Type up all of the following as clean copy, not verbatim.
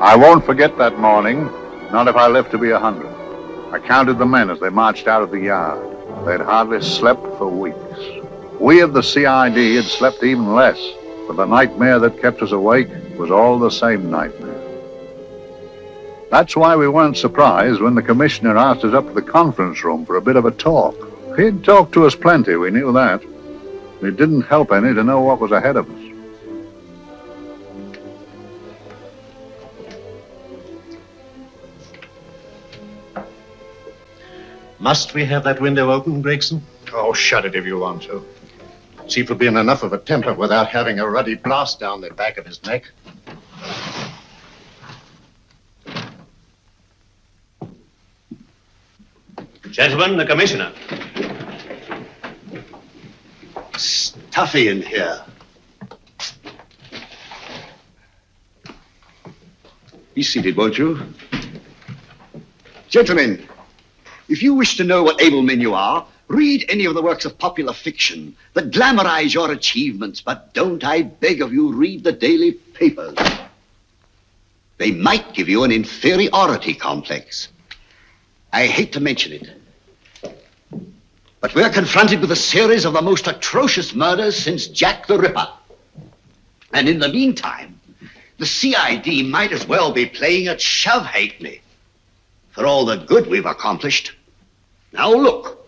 I won't forget that morning, not if I live to be 100. I counted the men as they marched out of the yard. They'd hardly slept for weeks. We of the CID had slept even less, but the nightmare that kept us awake was all the same nightmare. That's why we weren't surprised when the commissioner asked us up to the conference room for a bit of a talk. He'd talked to us plenty, we knew that. It didn't help any to know what was ahead of us. Must we have that window open, Gregson? Oh, shut it if you want to. Chief will be in enough of a temper without having a ruddy blast down the back of his neck. Gentlemen, the commissioner. Stuffy in here. Be seated, won't you? Gentlemen, if you wish to know what able men you are, read any of the works of popular fiction that glamorize your achievements, but don't, I beg of you, read the daily papers. They might give you an inferiority complex. I hate to mention it, but we're confronted with a series of the most atrocious murders since Jack the Ripper. And in the meantime, the CID might as well be playing at shove hate me for all the good we've accomplished. Now look.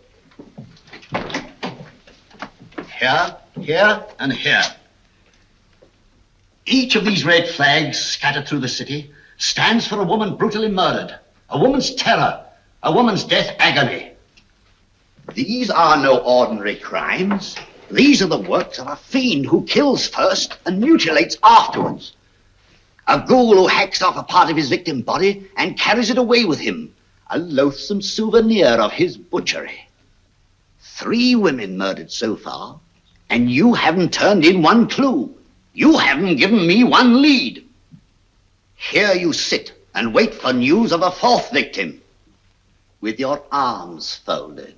Here, here, and here. Each of these red flags scattered through the city stands for a woman brutally murdered, a woman's terror, a woman's death agony. These are no ordinary crimes. These are the works of a fiend who kills first and mutilates afterwards. A ghoul who hacks off a part of his victim body and carries it away with him, a loathsome souvenir of his butchery. 3 women murdered so far, and you haven't turned in one clue. You haven't given me one lead. Here you sit and wait for news of a 4th victim, with your arms folded.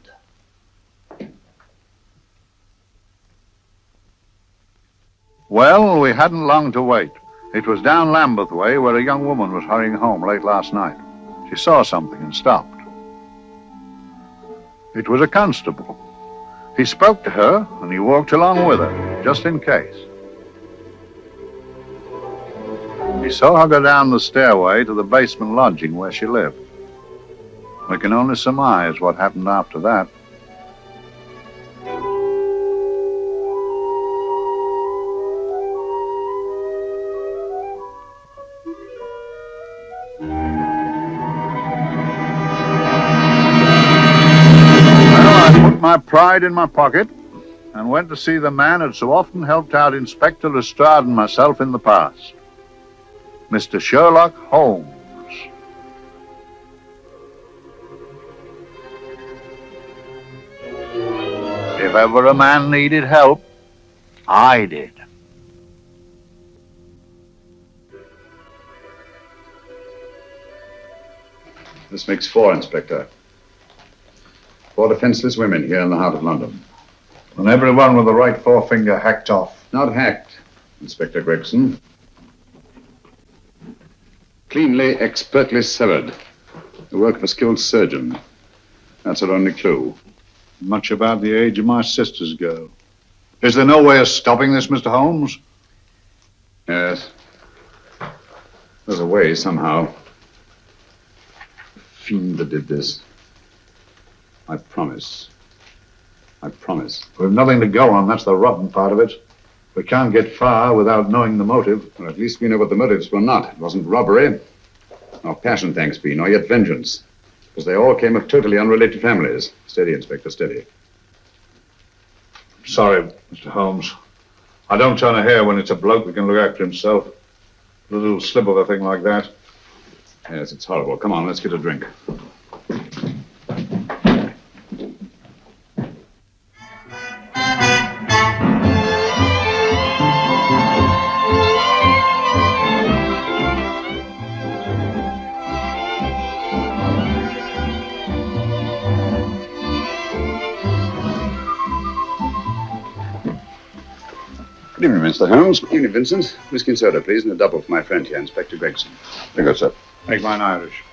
Well, we hadn't long to wait. It was down Lambeth Way where a young woman was hurrying home late last night. She saw something and stopped. It was a constable. He spoke to her and he walked along with her, just in case. He saw her go down the stairway to the basement lodging where she lived. We can only surmise what happened after that. My pride in my pocket and went to see the man who'd so often helped out Inspector Lestrade and myself in the past, Mr. Sherlock Holmes. If ever a man needed help, I did. This makes 4, Inspector. 4 defenseless women here in the heart of London. And everyone with the right forefinger hacked off. Not hacked, Inspector Gregson. Cleanly, expertly severed. The work of a skilled surgeon. That's our only clue. Much about the age of my sister's girl. Is there no way of stopping this, Mr. Holmes? Yes. There's a way, somehow. The fiend that did this. I promise. I promise. We've nothing to go on. That's the rotten part of it. We can't get far without knowing the motive. Well, at least we know what the motives were not. It wasn't robbery, nor passion, thanks be, nor yet vengeance. Because they all came of totally unrelated families. Steady, Inspector, steady. Sorry, Mr. Holmes. I don't turn a hair when it's a bloke that can look after himself. A little slip of a thing like that. Yes, it's horrible. Come on, let's get a drink. Good evening, Mr. Holmes. Good evening, Vincent. Whiskey and soda, please, and a double for my friend here, Inspector Gregson. Very good, sir. Make mine Irish.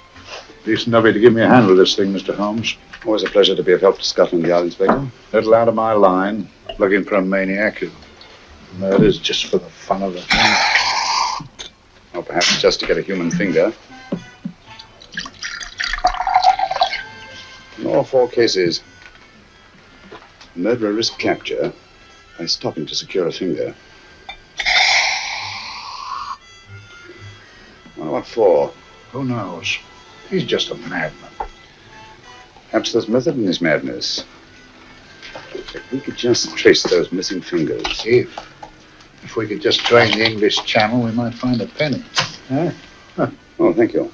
Decent of you to give me a hand with this thing, Mr. Holmes. Always a pleasure to be of help to Scotland Yard, Inspector. Little out of my line, looking for a maniac who murders just for the fun of it. Or perhaps just to get a human finger. In all 4 cases, the murderer risked capture by stopping to secure a finger. Well, what for? Who knows? He's just a madman. Perhaps there's method in his madness. If we could just trace those missing fingers. If we could just drain the English Channel, we might find a penny. Huh? Oh, thank you.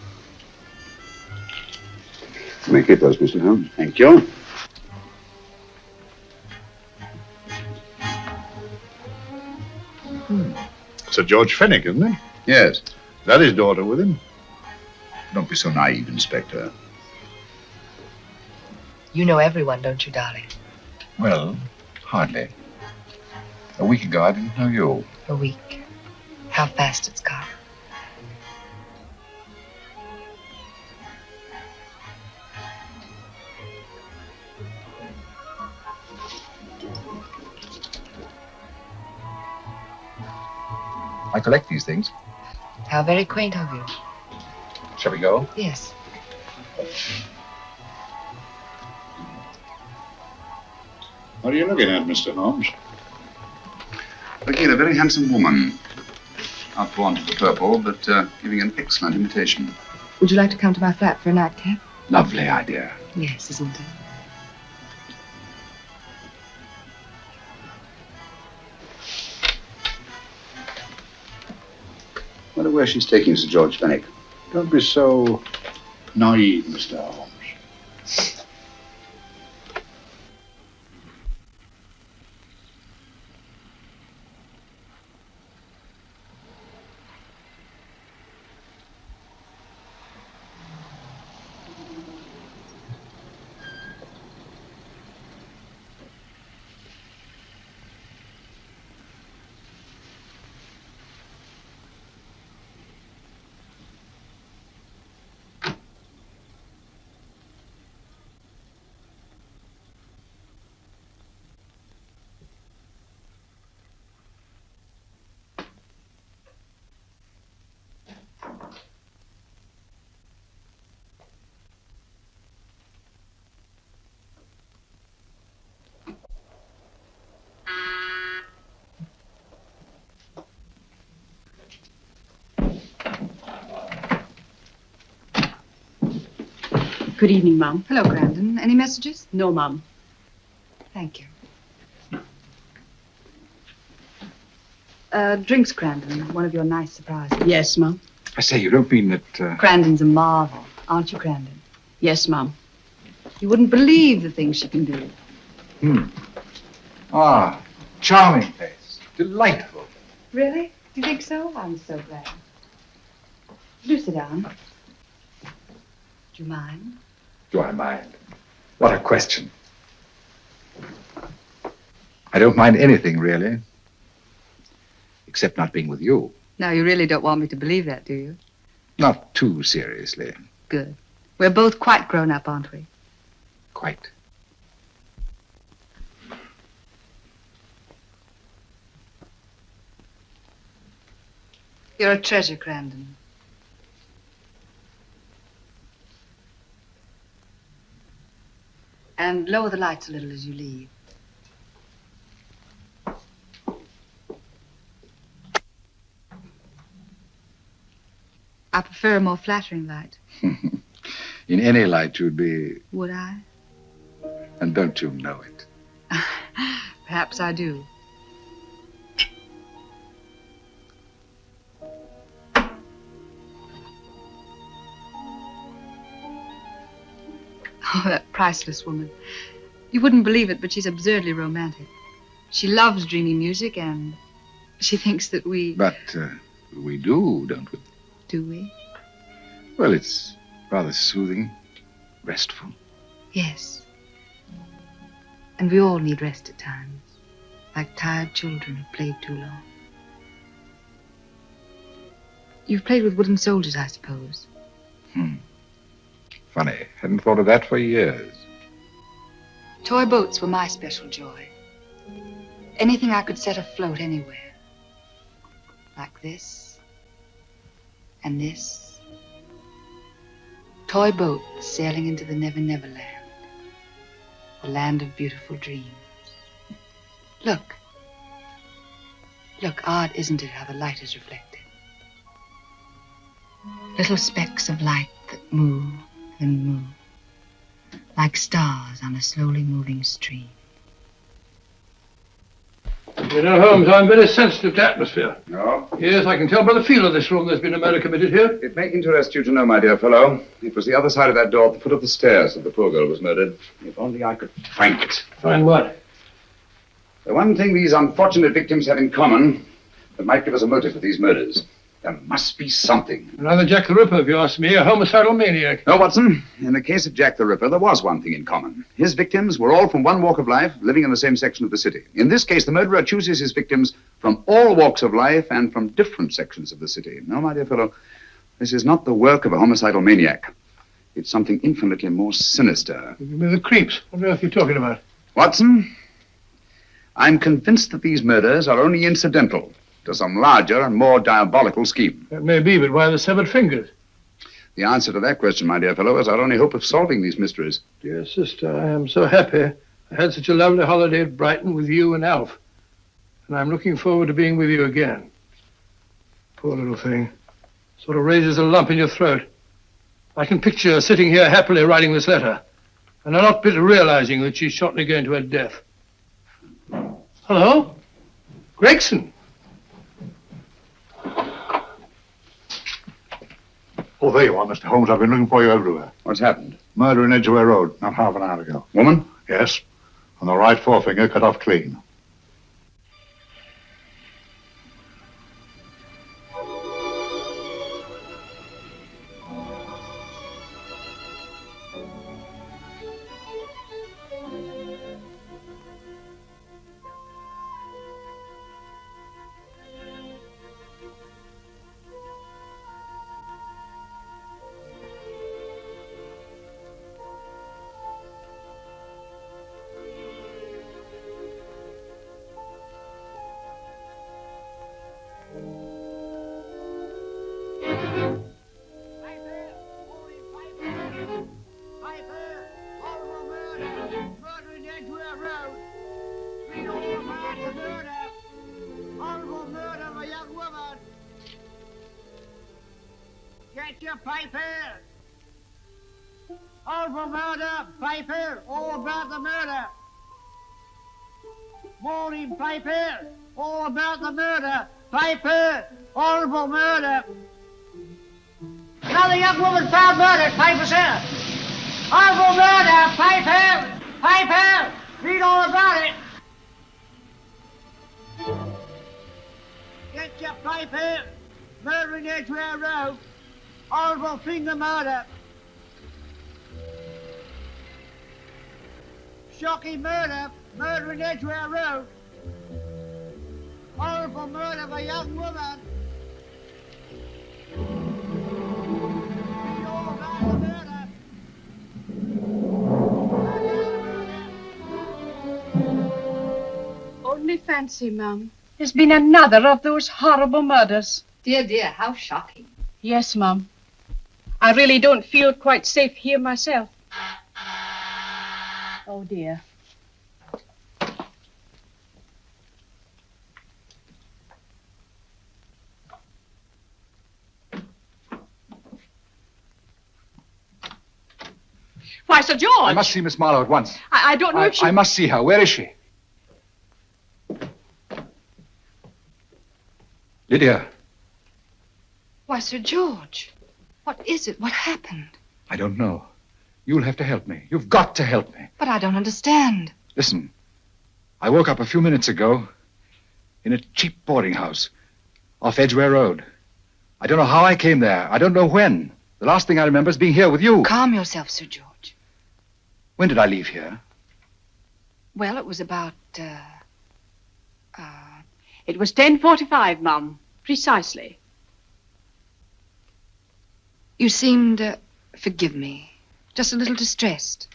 You may keep those, Mr. Holmes. Thank you. Sir George Fenwick, isn't it? Yes. Is that his daughter with him? Don't be so naive, Inspector. You know everyone, don't you, darling? Well, hardly. A week ago, I didn't know you. A week. How fast it's gone. I collect these things. How very quaint of you. Shall we go? Yes. What are you looking at, Mr. Holmes? Looking at a very handsome woman. Not for want of the purple, but giving an excellent imitation. Would you like to come to my flat for a nightcap? Lovely idea. Yes, isn't it? I wonder where she's taking Sir George Fenwick. Don't be so naive, Mr. Holmes. Good evening, Mum. Hello, Grandon. Any messages? No, Mum. Thank you. Drinks, Grandon. One of your nice surprises. Yes, Mum. I say, you don't mean that... Grandon's a marvel, aren't you, Grandon? Yes, Mum. You wouldn't believe the things she can do. Ah, charming place. Delightful. Really? Do you think so? I'm so glad. Do sit down. Do you mind? Do I mind? What a question. I don't mind anything, really. Except not being with you. Now, you really don't want me to believe that, do you? Not too seriously. Good. We're both quite grown up, aren't we? Quite. You're a treasure, Grandon. And lower the lights a little as you leave. I prefer a more flattering light. In any light, you'd be... Would I? And don't you know it? Perhaps I do. Oh, that priceless woman. You wouldn't believe it, but she's absurdly romantic. She loves dreamy music, and she thinks that we... But we do, don't we? Do we? Well, it's rather soothing, restful. Yes. And we all need rest at times. like tired children who played too long. You've played with wooden soldiers, I suppose. Funny. Hadn't thought of that for years. Toy boats were my special joy. Anything I could set afloat anywhere. Like this. And this. Toy boat sailing into the Never Never Land. The land of beautiful dreams. Look. Look, odd, isn't it, how the light is reflected? Little specks of light that move and move. Like stars on a slowly moving stream. You know, Holmes, I'm very sensitive to atmosphere. No? Yes, I can tell by the feel of this room there's been a murder committed here. It may interest you to know, my dear fellow, it was the other side of that door at the foot of the stairs that the poor girl was murdered. If only I could find it. Find what? The one thing these unfortunate victims have in common that might give us a motive for these murders. There must be something. Another Jack the Ripper, if you ask me, a homicidal maniac. No, Watson. In the case of Jack the Ripper, there was one thing in common. His victims were all from one walk of life, living in the same section of the city. In this case, the murderer chooses his victims from all walks of life and from different sections of the city. No, my dear fellow, this is not the work of a homicidal maniac. It's something infinitely more sinister. The creeps. What on earth are you talking about? Watson, I'm convinced that these murders are only incidental to some larger and more diabolical scheme. That may be, but why the severed fingers? The answer to that question, my dear fellow, is our only hope of solving these mysteries. Dear sister, I am so happy. I had such a lovely holiday at Brighton with you and Alf. And I'm looking forward to being with you again. Poor little thing. Sort of raises a lump in your throat. I can picture her sitting here happily writing this letter. And I'm not bit realizing that she's shortly going to her death. Hello? Gregson. Oh, there you are, Mr. Holmes. I've been looking for you everywhere. What's happened? Murder in Edgware Road, not half an hour ago. Woman? Yes. And the right forefinger cut off clean. Get your papers! All for murder, papers, all about the murder. Morning papers, all about the murder, papers, all for murder. Another young woman found murdered, papers here. All for murder, papers, papers, read all about it. Get your papers, murder in Edgware Road. Horrible finger murder. Shocking murder. Murder in Edgware Road. Horrible murder of a young woman. Read all about the murder. Only fancy, Mum. There's been another of those horrible murders. Dear, dear, how shocking. Yes, Mum. I really don't feel quite safe here myself. Oh, dear. Why, Sir George! I must see Miss Marlowe at once. I don't know if she... I must see her. Where is she? Lydia. Why, Sir George, what is it? What happened? I don't know. You'll have to help me. You've got to help me. But I don't understand. Listen, I woke up a few minutes ago in a cheap boarding house off Edgware Road. I don't know how I came there. I don't know when. The last thing I remember is being here with you. Calm yourself, Sir George. When did I leave here? Well, it was about It was 10:45, Mum. Precisely. You seemed, forgive me, just a little distressed.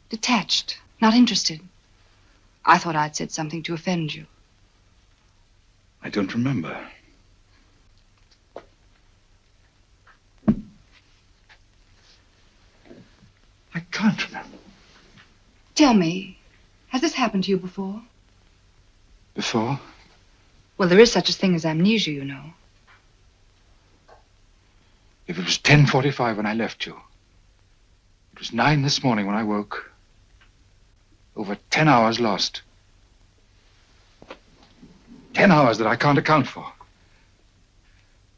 Detached, not interested. I thought I'd said something to offend you. I don't remember. I can't remember. Tell me, has this happened to you before? Before? Well, there is such a thing as amnesia, you know. If it was 10:45 when I left you, it was 9 this morning when I woke. Over 10 hours lost. 10 hours that I can't account for.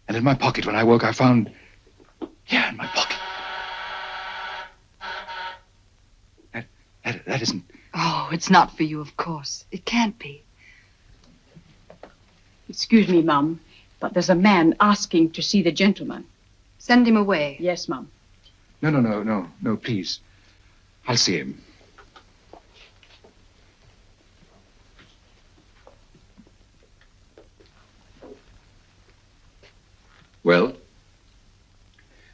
And in my pocket when I woke, I found... Yeah, in my pocket. That isn't... Oh, it's not for you, of course. It can't be. Excuse me, Mum, but there's a man asking to see the gentleman. Send him away. Yes, Mum. No, please. I'll see him. Well?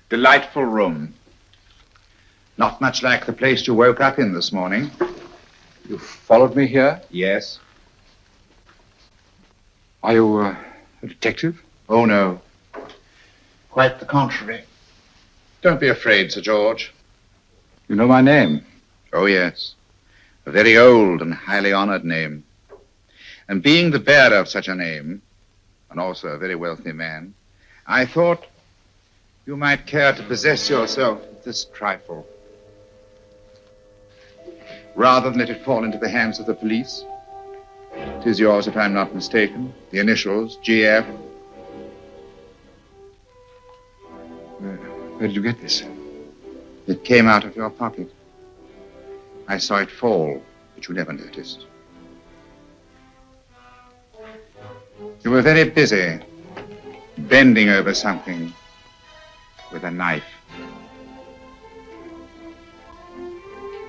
Delightful room. Not much like the place you woke up in this morning. You followed me here? Yes. Are you a detective? Oh, no. Quite the contrary. Don't be afraid, Sir George. You know my name? Oh, yes. A very old and highly honored name. And being the bearer of such a name, and also a very wealthy man, I thought you might care to possess yourself of this trifle. Rather than let it fall into the hands of the police. It is yours, if I'm not mistaken. The initials, GF. Where did you get this? It came out of your pocket. I saw it fall, but you never noticed. You were very busy, bending over something with a knife.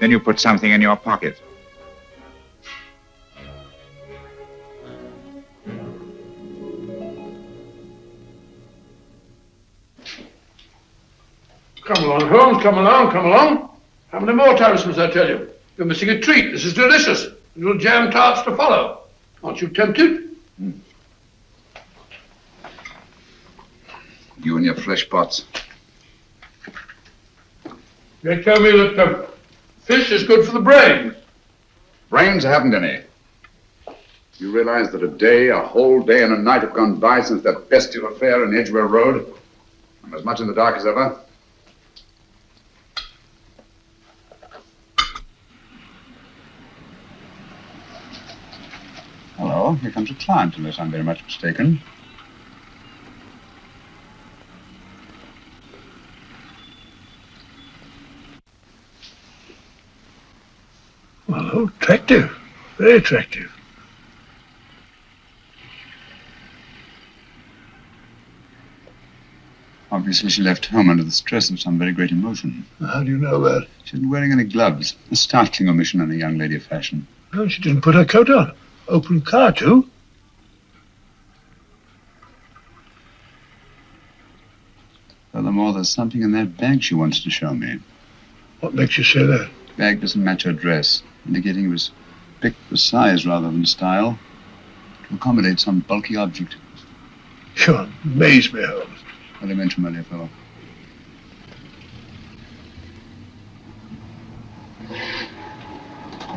Then you put something in your pocket. Come along, Holmes, come along. How many more times must I tell you? You're missing a treat. This is delicious. Little jam tarts to follow. Aren't you tempted? You and your fresh pots. They tell me that fish is good for the brain. Brains haven't any. You realize that a whole day and a night have gone by since that bestial affair in Edgware Road? I'm as much in the dark as ever. Hello, here comes a client, unless I'm very much mistaken. Well, attractive. Very attractive. Obviously, she left home under the stress of some very great emotion. How do you know that? She wasn't wearing any gloves. A startling omission in a young lady of fashion. No, she didn't put her coat on. Open car, too. Furthermore, there's something in that bag she wants to show me. What makes you say that? The bag doesn't match her dress, indicating it was picked for size rather than style, to accommodate some bulky object. You amaze me, Holmes. What do you mention, my dear fellow?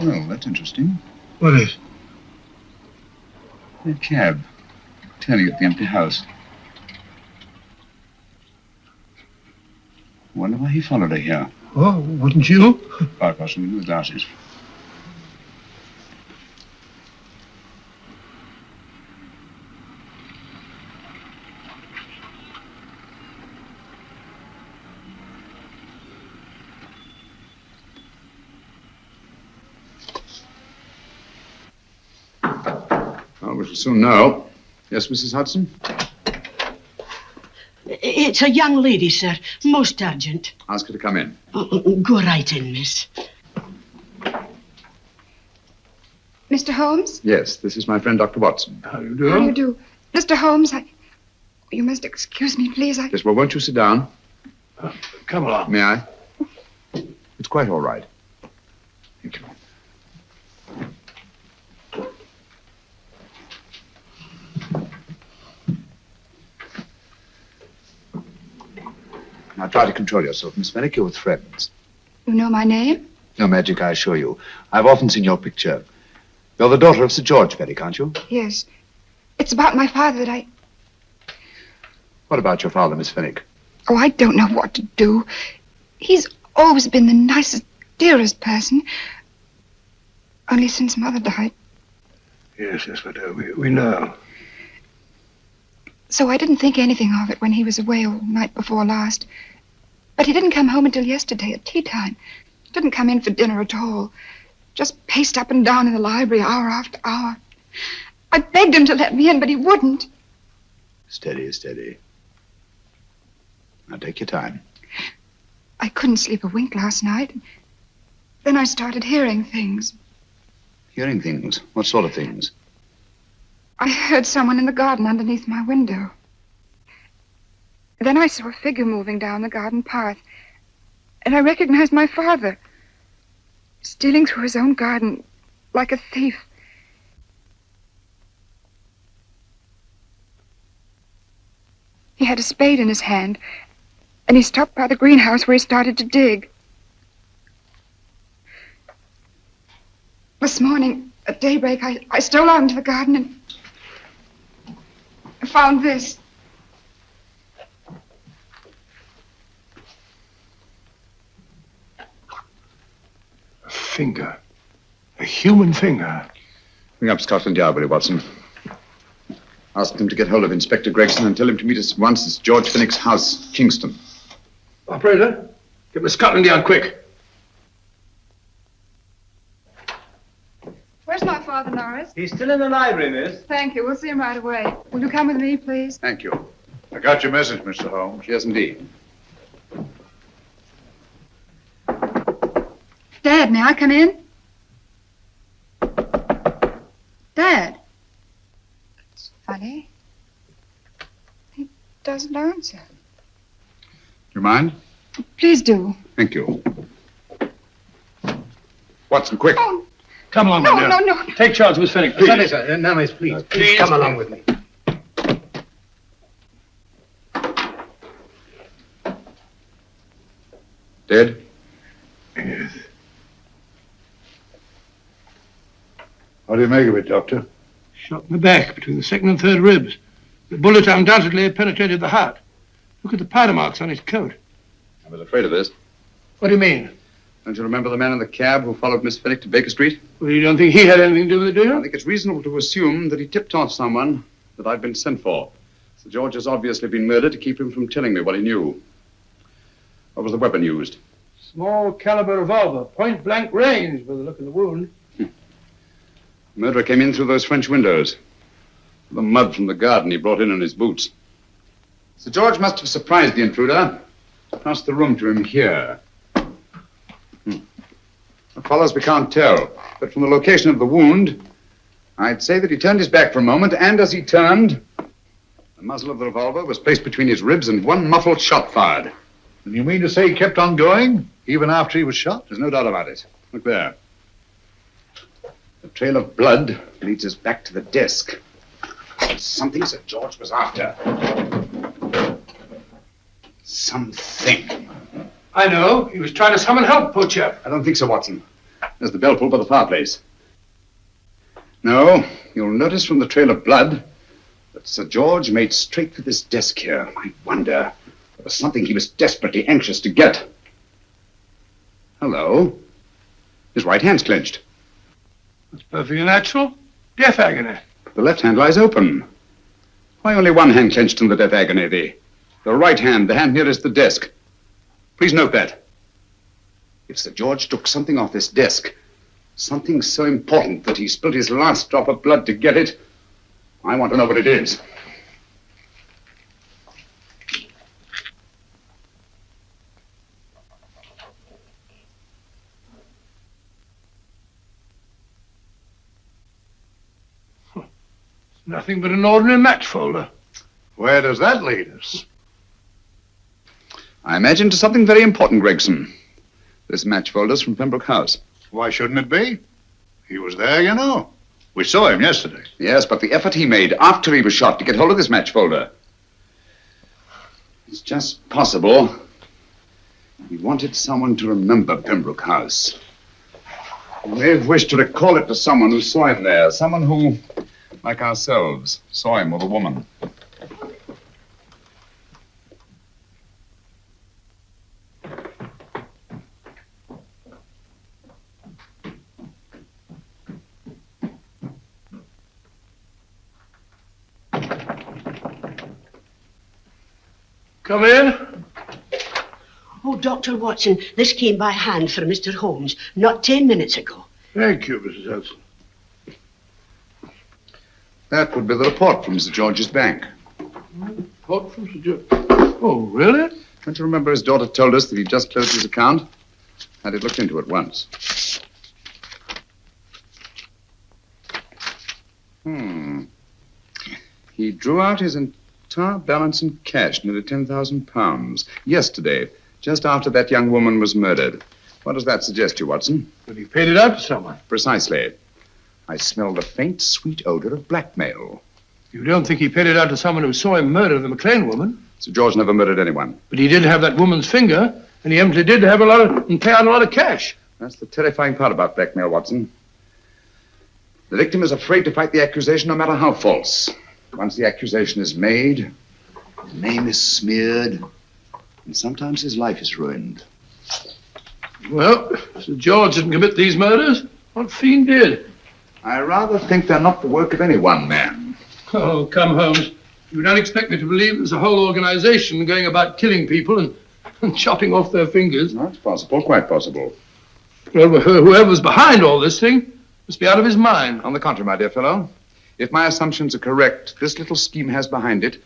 Well, that's interesting. What is? A cab, turning at the empty house. Wonder why he followed her here. Oh, wouldn't you? Quite possibly with glasses. Well, we shall soon know. Yes, Mrs. Hudson? It's a young lady, sir. Most urgent. Ask her to come in. Go right in, miss. Mr. Holmes? Yes, this is my friend, Dr. Watson. How do you do? How do you do? Mr. Holmes, you must excuse me, please. Yes, well, won't you sit down? Come along. May I? It's quite all right. Thank you. Now try to control yourself, Miss Fenwick. You're with friends. You know my name? No magic, I assure you. I've often seen your picture. You're the daughter of Sir George Fenwick, aren't you? Yes. It's about my father that I... What about your father, Miss Fenwick? Oh, I don't know what to do. He's always been the nicest, dearest person. Only since Mother died. Yes, we do. We know. So I didn't think anything of it when he was away all night before last. But he didn't come home until yesterday at tea time. Didn't come in for dinner at all. Just paced up and down in the library hour after hour. I begged him to let me in, but he wouldn't. Steady, steady. Now take your time. I couldn't sleep a wink last night. Then I started hearing things. Hearing things? What sort of things? I heard someone in the garden underneath my window. Then I saw a figure moving down the garden path. And I recognized my father. Stealing through his own garden like a thief. He had a spade in his hand, and he stopped by the greenhouse where he started to dig. This morning, at daybreak, I stole out into the garden and found this. A finger. A human finger. Bring up Scotland Yard, will you, Watson? Ask them to get hold of Inspector Gregson and tell him to meet us at once at George Fenwick's house, Kingston. Operator, get me Scotland Yard quick. Where's my father, Norris? He's still in the library, miss. Thank you. We'll see him right away. Will you come with me, please? Thank you. I got your message, Mr. Holmes. Yes, indeed. Dad, may I come in? Dad. It's funny. He doesn't answer. You mind? Please do. Thank you. Watson, quick. Oh, Come along, no, my dear. no. Take charge, Miss Fenwick, please. Sorry, sir. No, miss, please. Please come along with me. Dead? Yes. What do you make of it, Doctor? Shot in the back, between the second and third ribs. The bullet undoubtedly penetrated the heart. Look at the powder marks on his coat. I was afraid of this. What do you mean? Don't you remember the man in the cab who followed Miss Fenwick to Baker Street? Well, you don't think he had anything to do with it, do you? I think it's reasonable to assume that he tipped off someone that I'd been sent for. Sir George has obviously been murdered to keep him from telling me what he knew. What was the weapon used? Small caliber revolver, point blank range, by the look of the wound. The murderer came in through those French windows. The mud from the garden he brought in his boots. Sir George must have surprised the intruder. Passed the room to him here. What follows, we can't tell. But from the location of the wound, I'd say that he turned his back for a moment, and as he turned, the muzzle of the revolver was placed between his ribs and one muffled shot fired. And you mean to say he kept on going, even after he was shot? There's no doubt about it. Look there. The trail of blood leads us back to the desk. Something Sir George was after. Something. I know. He was trying to summon help, poor chap. I don't think so, Watson. There's the bell pull by the fireplace. No, you'll notice from the trail of blood that Sir George made straight for this desk here. I wonder, there was something he was desperately anxious to get. Hello. His right hand's clenched. That's perfectly natural. Death agony. The left hand lies open. Why only one hand clenched in the death agony? The right hand, the hand nearest the desk. Please note that. If Sir George took something off this desk, something so important that he spilled his last drop of blood to get it, I want to know what it is. Nothing but an ordinary match folder. Where does that lead us? I imagine to something very important, Gregson. This match folder's from Pembroke House. Why shouldn't it be? He was there, you know. We saw him yesterday. Yes, but the effort he made after he was shot to get hold of this match folder. It's just possible he wanted someone to remember Pembroke House. He may have wished to recall it to someone who saw him there. Someone who, like ourselves, saw him with a woman. Come in. Oh, Dr. Watson, this came by hand from Mr. Holmes not 10 minutes ago. Thank you, Mrs. Hudson. That would be the report from Sir George's bank. Report from Sir George. Oh, really? Don't you remember his daughter told us that he'd just closed his account? Had it looked into at once. He drew out his entire balance in cash, nearly £10,000, yesterday, just after that young woman was murdered. What does that suggest to you, Watson? That he paid it out to someone. Precisely. I smelled a faint, sweet odor of blackmail. You don't think he paid it out to someone who saw him murder the McLean woman? Sir George never murdered anyone. But he did have that woman's finger, and he empty did have and pay out a lot of cash. That's the terrifying part about blackmail, Watson. The victim is afraid to fight the accusation, no matter how false. Once the accusation is made, the name is smeared, and sometimes his life is ruined. Well, Sir George didn't commit these murders. What fiend did? I rather think they're not the work of any one man. Oh, come, Holmes. You don't expect me to believe there's a whole organization going about killing people and chopping off their fingers? No, it's possible, quite possible. Well, whoever's behind all this thing must be out of his mind. On the contrary, my dear fellow, if my assumptions are correct, this little scheme has behind it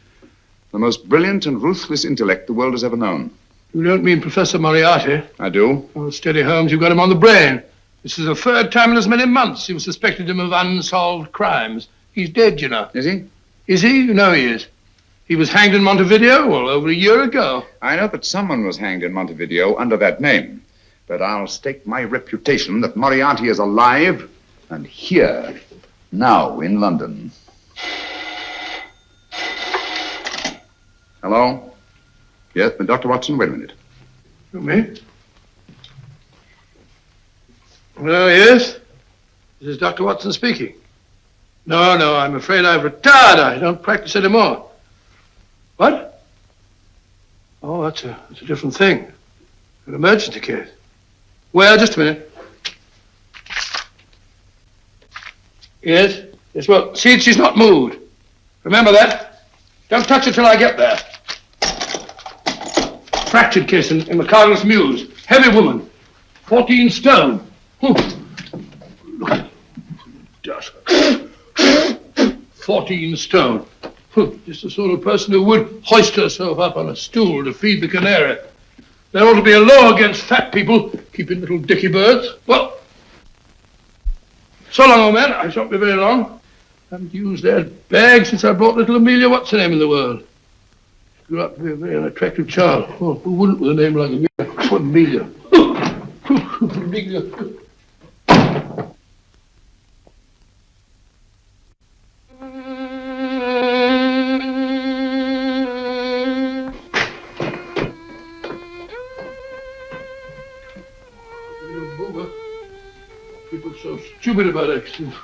the most brilliant and ruthless intellect the world has ever known. You don't mean Professor Moriarty? I do. Oh, steady, Holmes, you've got him on the brain. This is the third time in as many months you've suspected him of unsolved crimes. He's dead, you know. Is he? Is he? You know he is. He was hanged in Montevideo, well, over a year ago. I know that someone was hanged in Montevideo under that name, but I'll stake my reputation that Moriarty is alive and here, now in London. Hello? Yes, but Dr. Watson, wait a minute. You me? Well, yes. This is Dr. Watson speaking. No, I'm afraid I've retired. I don't practice anymore. What? Oh, that's a different thing. An emergency case. Well, just a minute. Yes? Yes, well, see, she's not moved. Remember that? Don't touch her till I get there. Fractured case in McCardle's Mews. Heavy woman. 14 stone. Look at dust. 14 stone. Just the sort of person who would hoist herself up on a stool to feed the canary. There ought to be a law against fat people keeping little dicky birds. Well, so long, old man. I shan't be very long. Haven't used that bag since I brought little Amelia what's her name in the world. She grew up to be a very unattractive child. Oh, who wouldn't with a name like Amelia? Amelia. People are so stupid about accidents.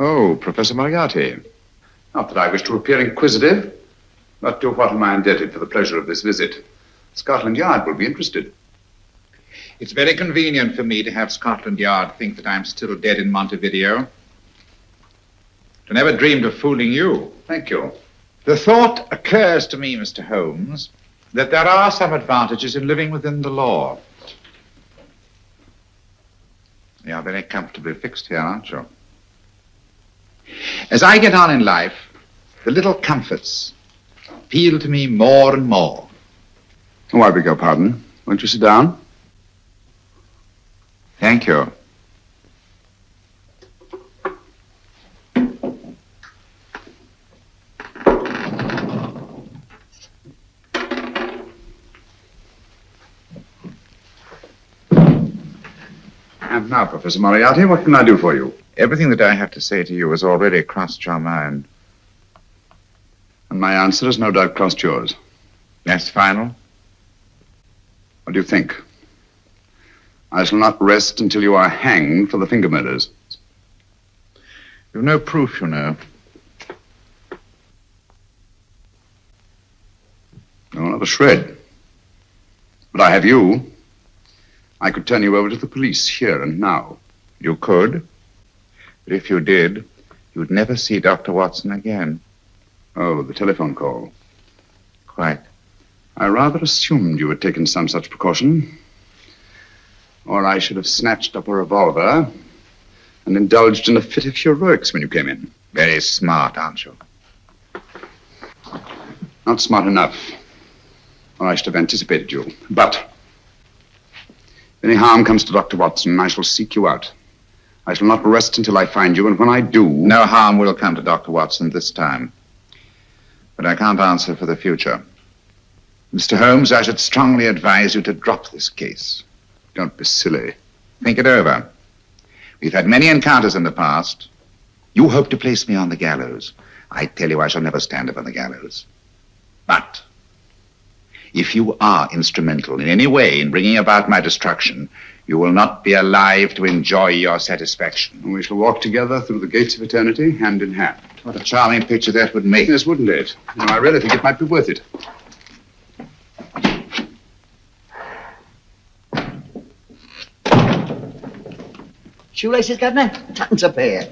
Oh, Professor Moriarty. Not that I wish to appear inquisitive, but to what am I indebted for the pleasure of this visit? Scotland Yard will be interested. It's very convenient for me to have Scotland Yard think that I'm still dead in Montevideo. I never dreamed of fooling you. Thank you. The thought occurs to me, Mr. Holmes, that there are some advantages in living within the law. You are very comfortably fixed here, aren't you? As I get on in life, the little comforts appeal to me more and more. Oh, I beg your pardon. Won't you sit down? Thank you. And now, Professor Moriarty, what can I do for you? Everything that I have to say to you has already crossed your mind. And my answer has no doubt crossed yours. That's final? What do you think? I shall not rest until you are hanged for the finger murders. You've no proof, you know. No, not a shred. But I have you. I could turn you over to the police here and now. You could. But if you did, you'd never see Dr. Watson again. Oh, the telephone call. Quite. I rather assumed you had taken some such precaution. Or I should have snatched up a revolver and indulged in a fit of heroics when you came in. Very smart, aren't you? Not smart enough. Or I should have anticipated you. But if any harm comes to Dr. Watson, I shall seek you out. I shall not rest until I find you, and when I do... No harm will come to Dr. Watson this time. But I can't answer for the future. Mr. Holmes, I should strongly advise you to drop this case. Don't be silly. Think it over. We've had many encounters in the past. You hope to place me on the gallows. I tell you I shall never stand upon the gallows. But if you are instrumental in any way in bringing about my destruction, you will not be alive to enjoy your satisfaction. And we shall walk together through the gates of eternity, hand in hand. What a charming picture that would make. Yes, wouldn't it? You know, I really think it might be worth it. Shoelaces, Governor? Tuppence a pair.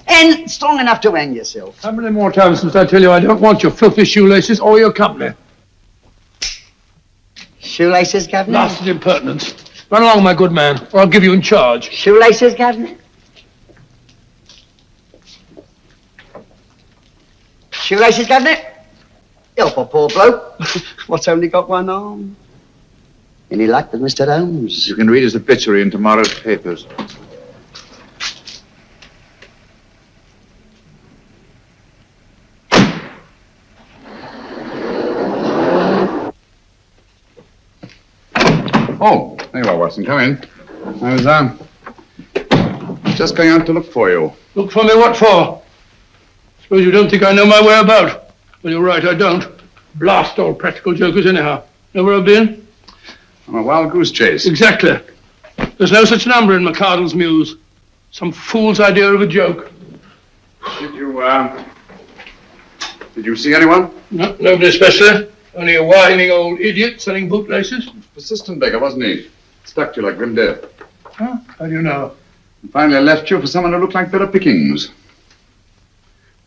And strong enough to hang yourself. How many more times must I tell you I don't want your filthy shoelaces or your company? Shoelaces, Governor? Blasted impertinence. Run along, my good man, or I'll give you in charge. Shoelaces, Governor? Shoelaces, Governor? Help a poor bloke. What's only got one arm? Any luck with Mr. Holmes? You can read his obituary in tomorrow's papers. Oh, there you are, Watson. Come in. I was, just going out to look for you. Look for me what for? Suppose you don't think I know my way about. Well, you're right, I don't. Blast all practical jokers anyhow. Know where I've been? On a wild goose chase. Exactly. There's no such number in McCardle's Muse. Some fool's idea of a joke. Did you see anyone? No, nobody especially. Only a whining old idiot selling bootlaces. Persistent beggar, wasn't he? Stuck to you like grim death. Huh? How do you know? And finally left you for someone who looked like better pickings.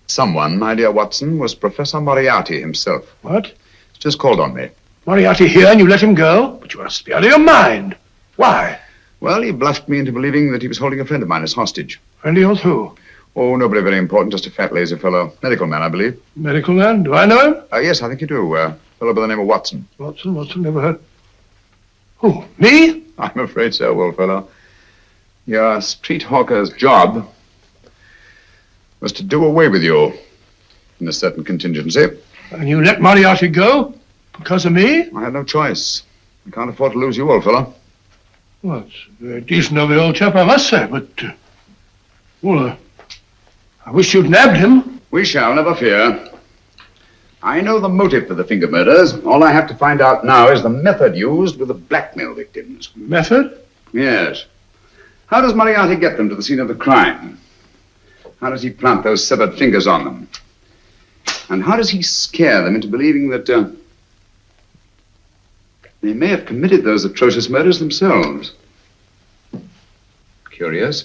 Someone, my dear Watson, was Professor Moriarty himself. What? He's just called on me. Moriarty here and you let him go? But you must be out of your mind. Why? Well, he bluffed me into believing that he was holding a friend of mine as hostage. Friend of yours who? Oh, nobody very important, just a fat, lazy fellow. Medical man, I believe. Medical man? Do I know him? Yes, I think you do. A fellow by the name of Watson. Watson, never heard. Who, me? I'm afraid so, old fellow. Your street hawker's job was to do away with you in a certain contingency. And you let Moriarty go? Because of me? I had no choice. I can't afford to lose you, old fellow. Well, it's very decent of the old chap, I must say, but... I wish you'd nabbed him. We shall, never fear. I know the motive for the finger murders. All I have to find out now is the method used with the blackmail victims. Method? Yes. How does Moriarty get them to the scene of the crime? How does he plant those severed fingers on them? And how does he scare them into believing that they may have committed those atrocious murders themselves? Curious.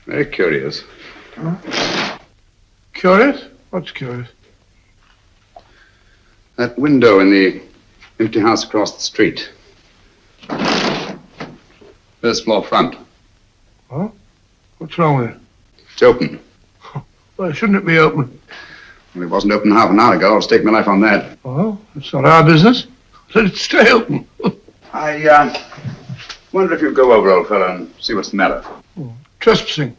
Very curious. Huh? Curious? What's curious? That window in the empty house across the street. First floor front. Huh? What's wrong with it? It's open. Why shouldn't it be open? Well, it wasn't open half an hour ago. I'll stake my life on that. Oh, it's not our business. Let it stay open. I wonder if you'd go over, old fellow, and see what's the matter. Trespassing.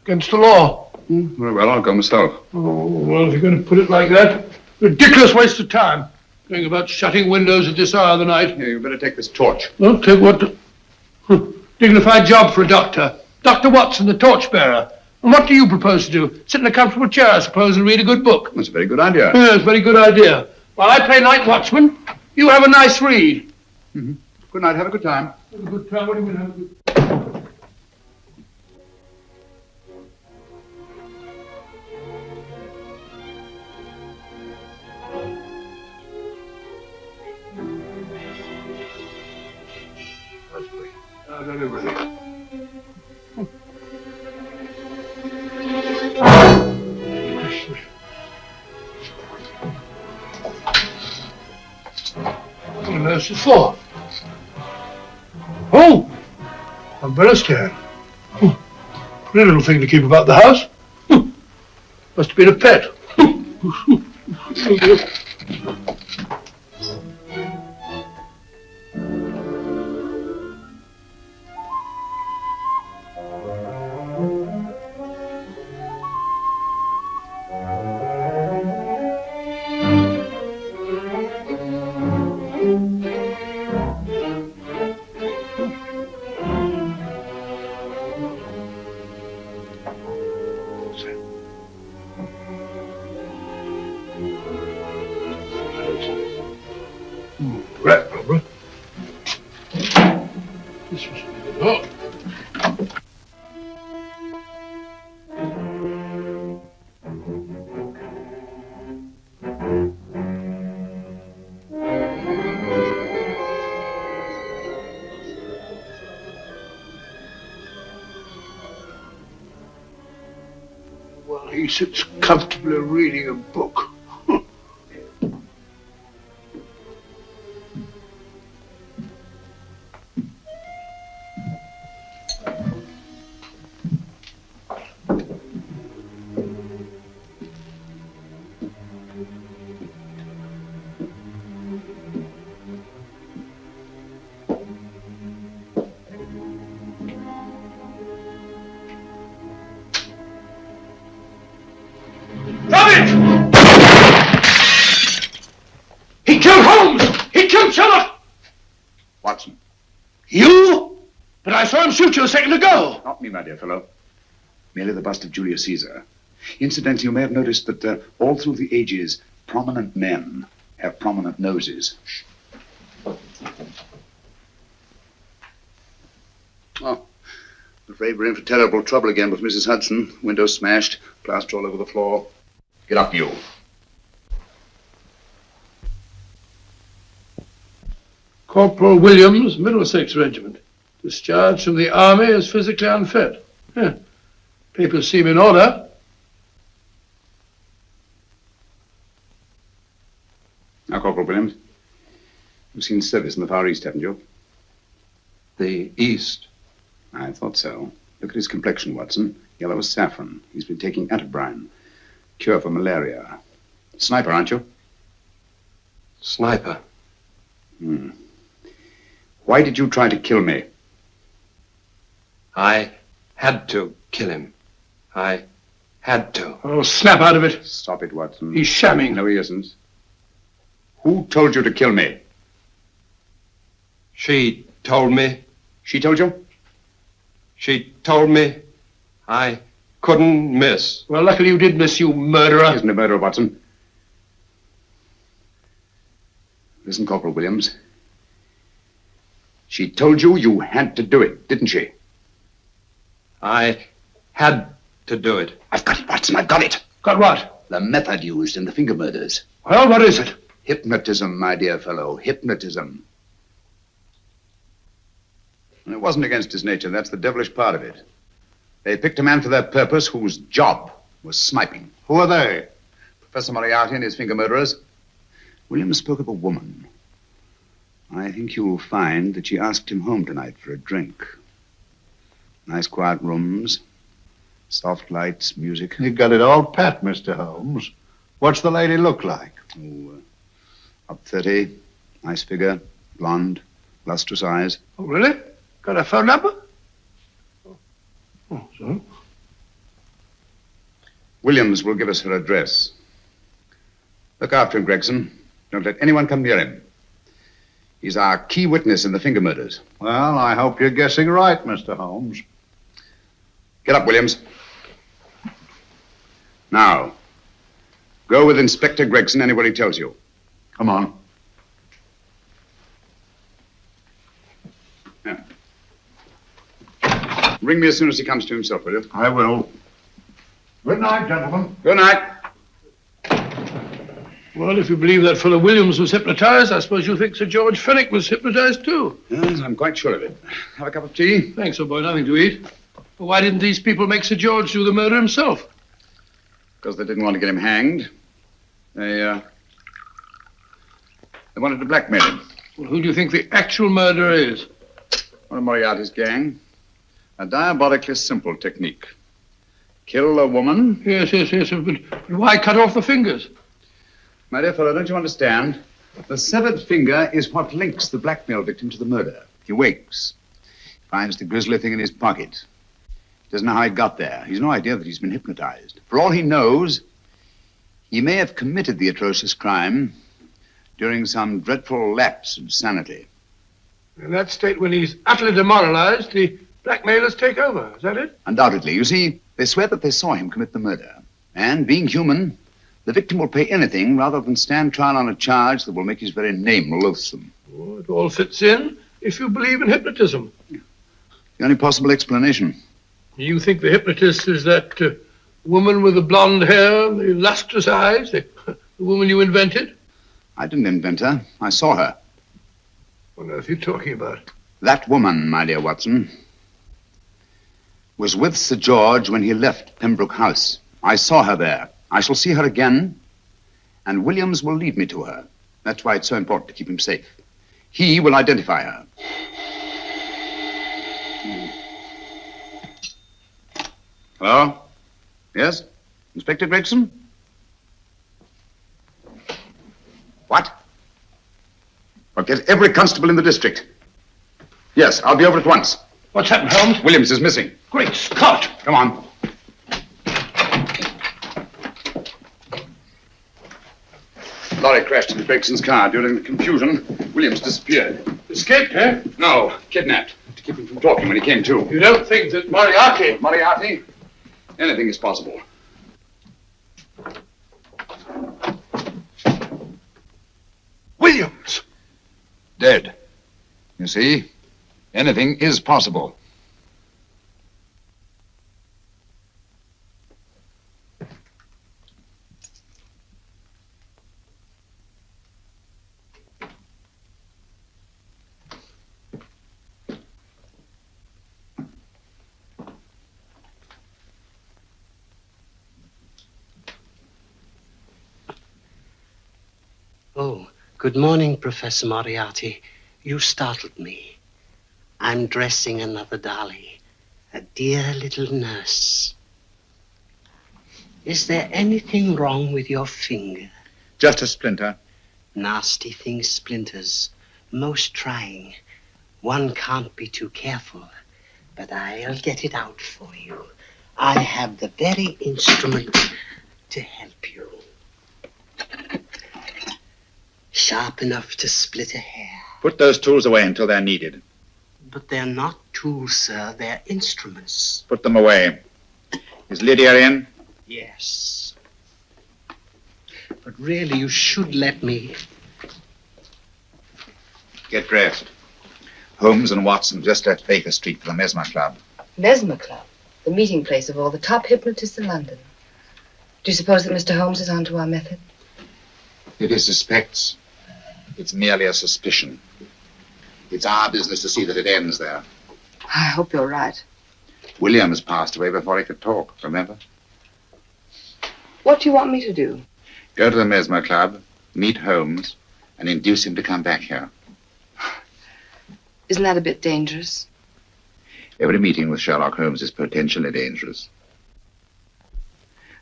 Against the law. Very well, I'll go myself. Oh, well, if you're going to put it like that, ridiculous waste of time. Going about shutting windows at this hour of the night. Yeah, you better take this torch. Well, take what? Dignified job for a doctor. Dr. Watson, the torchbearer. And what do you propose to do? Sit in a comfortable chair, I suppose, and read a good book? That's a very good idea. Yes, very good idea. While I play night watchman, you have a nice read. Mm-hmm. Good night. Have a good time. Have a good time. What do you mean, have a good I've done everything. What on earth is this for? Oh! Umbrella stand. Pretty little thing to keep about the house. Must have been a pet. Right, Barbara. This was oh. Well, he sits comfortably reading a book. He killed Holmes! He killed Sherlock! Watson. You? But I saw him shoot you a second ago. Not me, my dear fellow. Merely the bust of Julius Caesar. Incidentally, you may have noticed that all through the ages, prominent men have prominent noses. Oh, I'm afraid we're in for terrible trouble again with Mrs. Hudson. Windows smashed, plaster all over the floor. Get up, you. Corporal Williams, Middlesex Regiment. Discharged from the army as physically unfit. Papers seem in order. Now, Corporal Williams, you've seen service in the Far East, haven't you? The East? I thought so. Look at his complexion, Watson. Yellow as saffron. He's been taking atabrine. Cure for malaria. Sniper, aren't you? Sniper. Why did you try to kill me? I had to kill him. I had to. Oh, snap out of it. Stop it, Watson. He's shamming. No, he isn't. Who told you to kill me? She told me. She told you? She told me I couldn't miss. Well, luckily you did miss, you murderer. He isn't a murderer, Watson. Listen, Corporal Williams. She told you you had to do it, didn't she? I had to do it. I've got it, Watson, I've got it. Got what? The method used in the finger murders. Well, what is it? Hypnotism, my dear fellow, hypnotism. And it wasn't against his nature, that's the devilish part of it. They picked a man for their purpose whose job was sniping. Who are they? Professor Moriarty and his finger murderers. Williams spoke of a woman. I think you'll find that she asked him home tonight for a drink. Nice quiet rooms, soft lights, music. You got it all pat, Mr. Holmes. What's the lady look like? Oh, up 30, nice figure, blonde, lustrous eyes. Oh, really? Got a phone number? Oh, so? Williams will give us her address. Look after him, Gregson. Don't let anyone come near him. He's our key witness in the finger murders. Well, I hope you're guessing right, Mr. Holmes. Get up, Williams. Now, go with Inspector Gregson anywhere he tells you. Come on. Yeah. Ring me as soon as he comes to himself, will you? I will. Good night, gentlemen. Good night. Well, if you believe that fellow Williams was hypnotized, I suppose you think Sir George Fenwick was hypnotized too. Yes, I'm quite sure of it. Have a cup of tea? Thanks, old boy. Nothing to eat. But why didn't these people make Sir George do the murder himself? Because they didn't want to get him hanged. They wanted to blackmail him. Well, who do you think the actual murderer is? One of Moriarty's gang. A diabolically simple technique. Kill a woman. Yes. But why cut off the fingers? My dear fellow, don't you understand? The severed finger is what links the blackmail victim to the murder. He wakes, finds the grisly thing in his pocket. Doesn't know how he got there. He's no idea that he's been hypnotized. For all he knows, he may have committed the atrocious crime during some dreadful lapse of sanity. In that state, when he's utterly demoralized, the blackmailers take over. Is that it? Undoubtedly. You see, they swear that they saw him commit the murder. And being human, the victim will pay anything rather than stand trial on a charge that will make his very name loathsome. Oh, it all fits in if you believe in hypnotism. The only possible explanation. You think the hypnotist is that woman with the blonde hair and the lustrous eyes, the woman you invented? I didn't invent her. I saw her. What on earth are you talking about? That woman, my dear Watson, was with Sir George when he left Pembroke House. I saw her there. I shall see her again, and Williams will lead me to her. That's why it's so important to keep him safe. He will identify her. Hello? Yes? Inspector Gregson? What? Well, get every constable in the district. Yes, I'll be over at once. What's happened, Holmes? Williams is missing. Great Scott! Come on. Lorry crashed into Gregson's car. During the confusion, Williams disappeared. Escaped, eh? No, kidnapped. To keep him from talking when he came to. You don't think that Moriarty... Moriarty? Anything is possible. Williams! Dead. You see, anything is possible. Oh, good morning, Professor Moriarty. You startled me. I'm dressing another dolly, a dear little nurse. Is there anything wrong with your finger? Just a splinter. Nasty thing, splinters. Most trying. One can't be too careful, but I'll get it out for you. I have the very instrument to help you. Sharp enough to split a hair. Put those tools away until they're needed. But they're not tools, sir. They're instruments. Put them away. Is Lydia in? Yes. But really, you should let me. Get dressed. Holmes and Watson just left Baker Street for the Mesmer Club. Mesmer Club? The meeting place of all the top hypnotists in London. Do you suppose that Mr. Holmes is onto our method? If he suspects, it's merely a suspicion. It's our business to see that it ends there. I hope you're right. Williams passed away before he could talk, remember? What do you want me to do? Go to the Mesmer Club, meet Holmes, and induce him to come back here. Isn't that a bit dangerous? Every meeting with Sherlock Holmes is potentially dangerous.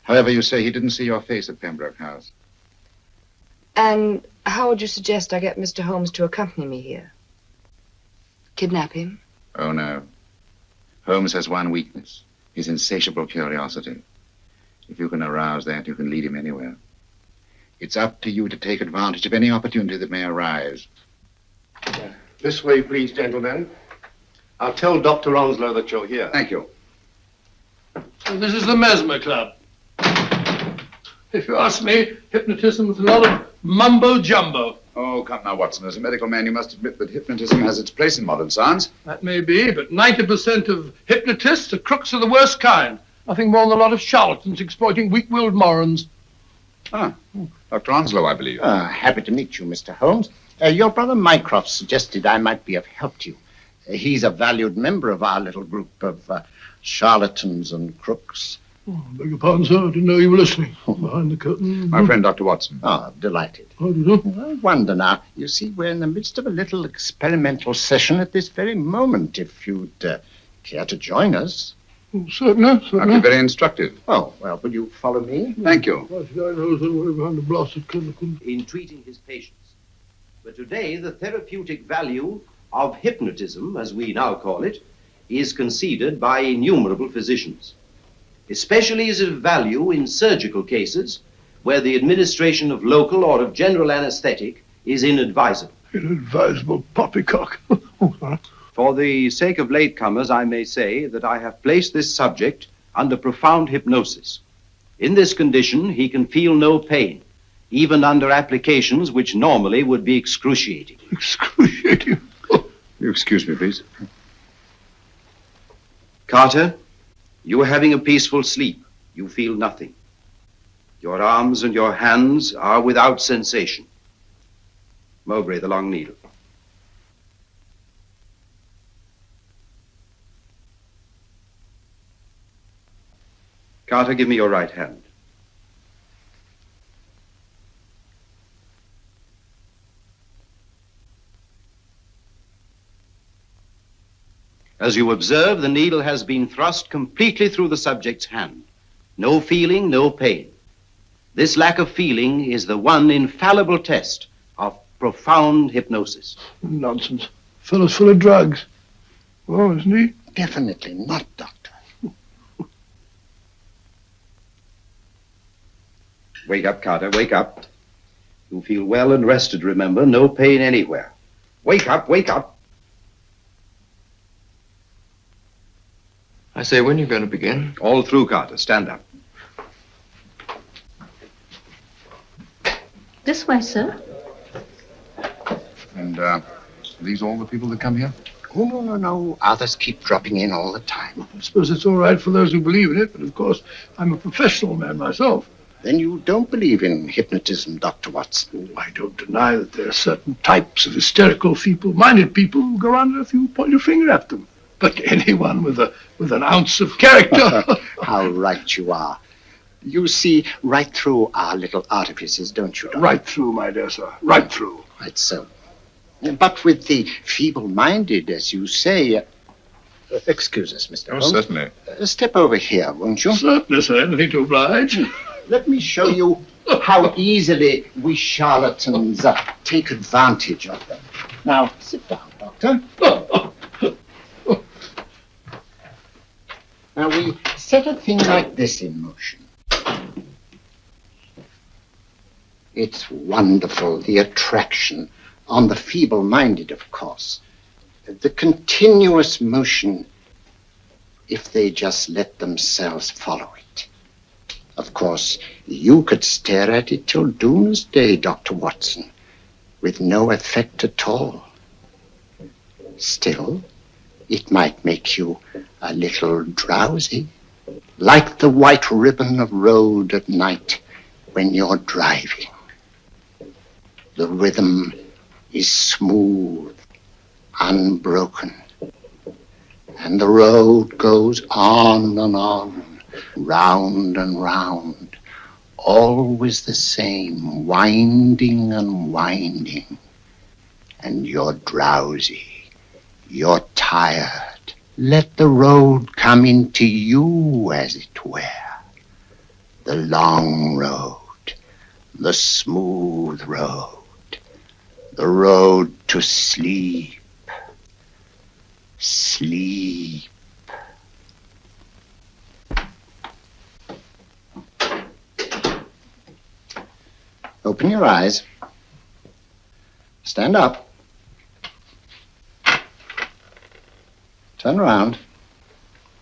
However, you say he didn't see your face at Pembroke House. And how would you suggest I get Mr. Holmes to accompany me here? Kidnap him? Oh, no. Holmes has one weakness, his insatiable curiosity. If you can arouse that, you can lead him anywhere. It's up to you to take advantage of any opportunity that may arise. This way, please, gentlemen. I'll tell Dr. Onslow that you're here. Thank you. So this is the Mesmer Club. If you ask me, hypnotism is a lot of mumbo-jumbo. Oh, come now, Watson. As a medical man, you must admit that hypnotism has its place in modern science. That may be, but 90% of hypnotists are crooks of the worst kind. Nothing more than a lot of charlatans exploiting weak-willed morons. Ah, Dr. Onslow, I believe. Happy to meet you, Mr. Holmes. Your brother Mycroft suggested I might be of help to you. He's a valued member of our little group of charlatans and crooks. Oh, beg your pardon, sir. I didn't know you were listening. Behind the curtain. My friend, Dr. Watson. Oh, delighted. How do you know? I wonder now. You see, we're in the midst of a little experimental session at this very moment. If you'd care to join us. Oh, certainly. That'd be very instructive. Oh, well, will you follow me? Thank you. In treating his patients. But today, the therapeutic value of hypnotism, as we now call it, is conceded by innumerable physicians. Especially is it of value in surgical cases where the administration of local or of general anesthetic is inadvisable. Inadvisable poppycock. For the sake of latecomers, I may say that I have placed this subject under profound hypnosis. In this condition, he can feel no pain, even under applications which normally would be excruciating. Excruciating? You excuse me, please. Carter, you are having a peaceful sleep. You feel nothing. Your arms and your hands are without sensation. Mowbray, the long needle. Carter, give me your right hand. As you observe, the needle has been thrust completely through the subject's hand. No feeling, no pain. This lack of feeling is the one infallible test of profound hypnosis. Nonsense. Fellow's full of drugs. Oh, isn't he? Definitely not, Doctor. Wake up, Carter, wake up. You feel well and rested, remember. No pain anywhere. Wake up, wake up. I say, when are you going to begin? All through, Carter. Stand up. This way, sir. And, are these all the people that come here? Oh, no. Others keep dropping in all the time. I suppose it's all right for those who believe in it, but of course, I'm a professional man myself. Then you don't believe in hypnotism, Dr. Watson? Oh, I don't deny that there are certain types of hysterical, feeble-minded people who go under if you point your finger at them. But anyone with an ounce of character... How right you are. You see right through our little artifices, don't you, Doctor? Right through, my dear sir. Right through. Right so. But with the feeble-minded, as you say... excuse us, Mr. Holmes. Certainly. Step over here, won't you? Certainly, sir. Anything to oblige. Let me show you how easily we charlatans take advantage of them. Now, sit down, Doctor. Now, we set a thing like this in motion. It's wonderful, the attraction on the feeble-minded, of course. The continuous motion, if they just let themselves follow it. Of course, you could stare at it till doomsday, Dr. Watson, with no effect at all. Still, it might make you a little drowsy, like the white ribbon of road at night when you're driving. The rhythm is smooth, unbroken, and the road goes on and on, round and round, always the same, winding and winding. And you're drowsy, you're tired. Let the road come into you, as it were. The long road, the smooth road, the road to sleep. Sleep. Open your eyes. Stand up. Turn around.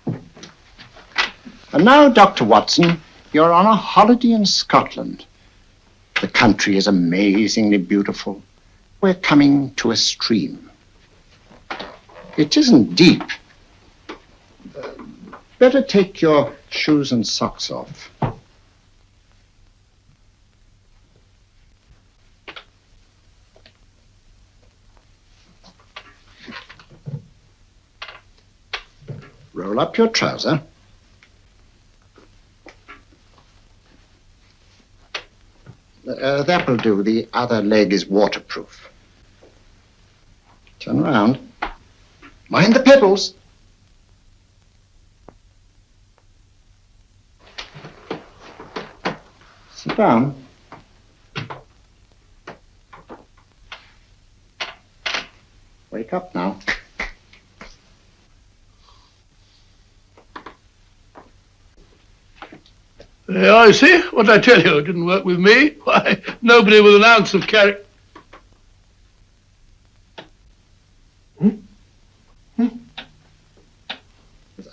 And now, Dr. Watson, you're on a holiday in Scotland. The country is amazingly beautiful. We're coming to a stream. It isn't deep. Better take your shoes and socks off. Roll up your trouser. That will do. The other leg is waterproof. Turn around. Mind the pedals. Sit down. Wake up now. I see. What I tell you, it didn't work with me. Why, nobody with an ounce of character.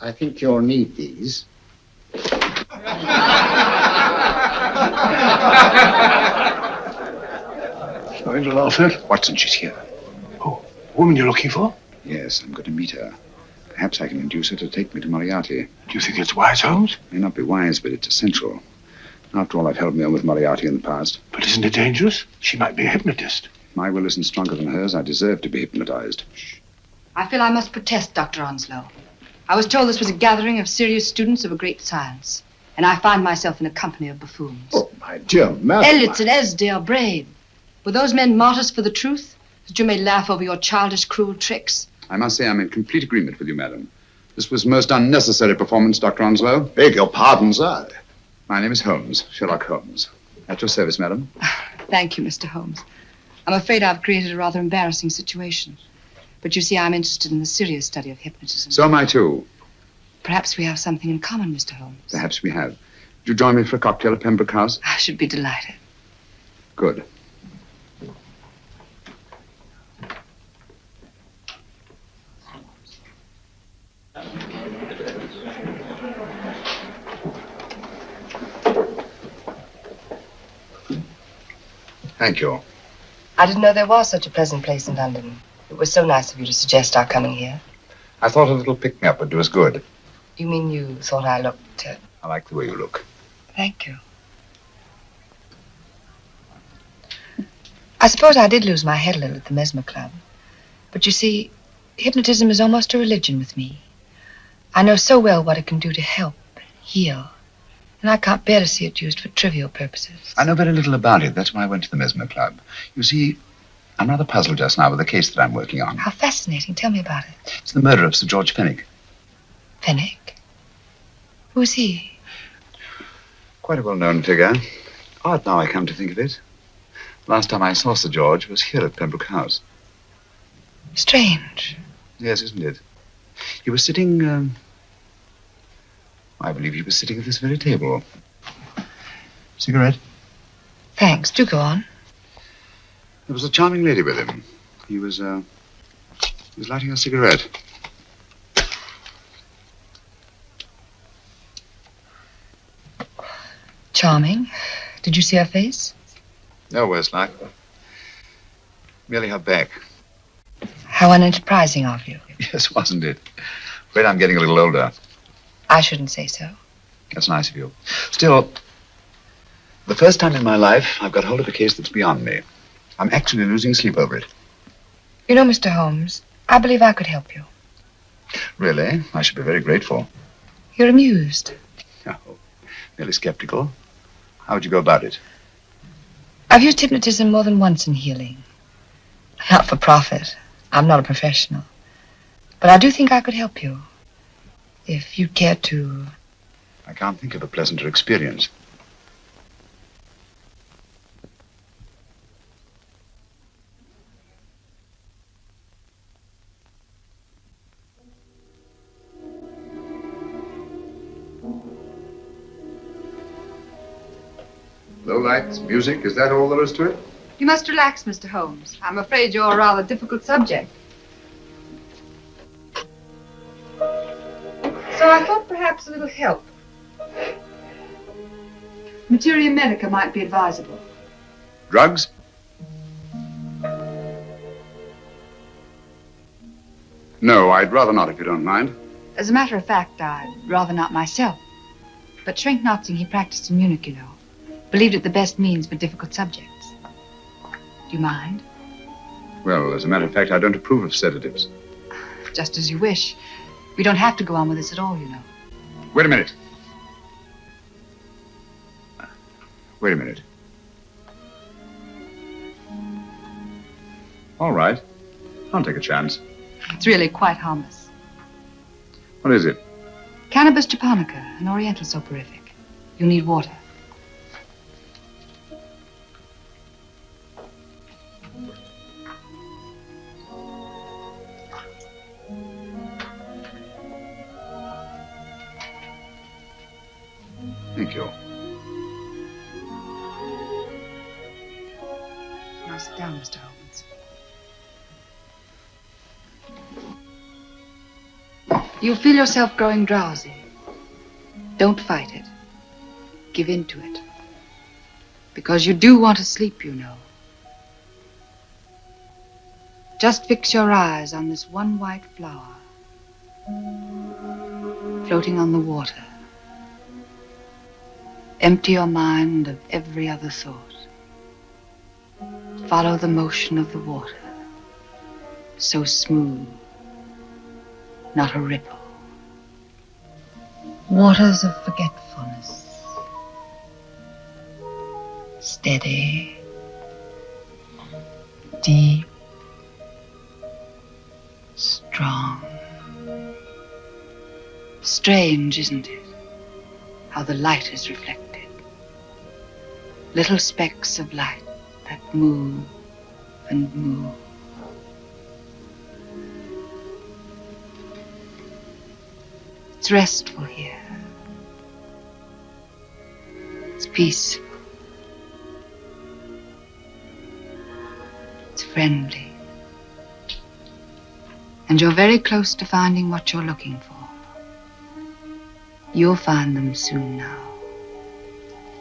I think you'll need these. Something to laugh at? Watson, she's here. Oh, the woman you're looking for? Yes, I'm going to meet her. Perhaps I can induce her to take me to Moriarty. Do you think it's wise, Holmes? May not be wise, but it's essential. After all, I've held me on with Moriarty in the past. But isn't it dangerous? She might be a hypnotist. My will isn't stronger than hers. I deserve to be hypnotized. Shh. I feel I must protest, Dr. Onslow. I was told this was a gathering of serious students of a great science, and I find myself in a company of buffoons. Oh, my dear madam. Elliot's and Esdale brave. Were those men martyrs for the truth, that you may laugh over your childish, cruel tricks? I must say I'm in complete agreement with you, madam. This was most unnecessary performance, Dr. Onslow. Beg your pardon, sir. My name is Holmes, Sherlock Holmes. At your service, madam. Thank you, Mr. Holmes. I'm afraid I've created a rather embarrassing situation. But you see, I'm interested in the serious study of hypnotism. So am I, too. Perhaps we have something in common, Mr. Holmes. Perhaps we have. Would you join me for a cocktail at Pembroke House? I should be delighted. Good. Thank you. I didn't know there was such a pleasant place in London. It was so nice of you to suggest our coming here. I thought a little pick-me-up would do us good. You mean you thought I looked... I like the way you look. Thank you. I suppose I did lose my head a little at the Mesmer Club. But you see, hypnotism is almost a religion with me. I know so well what it can do to help, heal. And I can't bear to see it used for trivial purposes. I know very little about it. That's why I went to the Mesmer Club. You see, I'm rather puzzled just now with the case that I'm working on. How fascinating. Tell me about it. It's the murder of Sir George Fenwick. Fenwick? Who's he? Quite a well-known figure. Odd now I come to think of it. Last time I saw Sir George was here at Pembroke House. Strange. Yes, isn't it? He was sitting, I believe he was sitting at this very table. Cigarette? Thanks. Do go on. There was a charming lady with him. He was lighting a cigarette. Charming. Did you see her face? No worse luck. Merely her back. How unenterprising of you. Yes, wasn't it? Afraid I'm getting a little older. I shouldn't say so. That's nice of you. Still, the first time in my life, I've got hold of a case that's beyond me. I'm actually losing sleep over it. You know, Mr. Holmes, I believe I could help you. Really? I should be very grateful. You're amused. Oh, merely skeptical. How would you go about it? I've used hypnotism more than once in healing. Not for profit. I'm not a professional. But I do think I could help you. If you'd care to... I can't think of a pleasanter experience. Low lights, music, is that all there is to it? You must relax, Mr. Holmes. I'm afraid you're a rather difficult subject. So I thought perhaps a little help. Materia medica might be advisable. Drugs? No, I'd rather not, if you don't mind. As a matter of fact, I'd rather not myself. But Schrenk-Notzing he practiced in Munich, you know. Believed it the best means for difficult subjects. Do you mind? Well, as a matter of fact, I don't approve of sedatives. Just as you wish. We don't have to go on with this at all, you know. Wait a minute. Wait a minute. All right. I'll take a chance. It's really quite harmless. What is it? Cannabis japonica, an oriental soporific. You need water. Thank you. Now sit down, Mr. Holmes. You feel yourself growing drowsy. Don't fight it. Give in to it. Because you do want to sleep, you know. Just fix your eyes on this one white flower floating on the water. Empty your mind of every other thought. Follow the motion of the water. So smooth, not a ripple. Waters of forgetfulness. Steady, deep, strong. Strange, isn't it? How the light is reflected. Little specks of light that move and move. It's restful here. It's peaceful. It's friendly. And you're very close to finding what you're looking for. You'll find them soon now.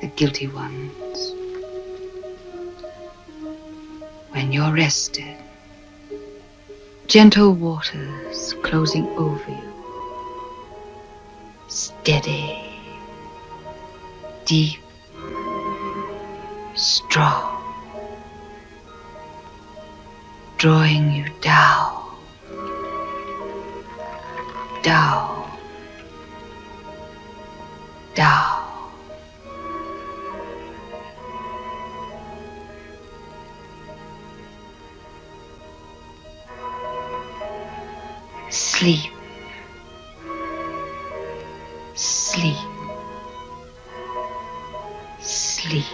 The guilty ones. When you're rested, gentle waters closing over you. Steady, deep, strong, drawing you down, down, down. Sleep. Sleep. Sleep.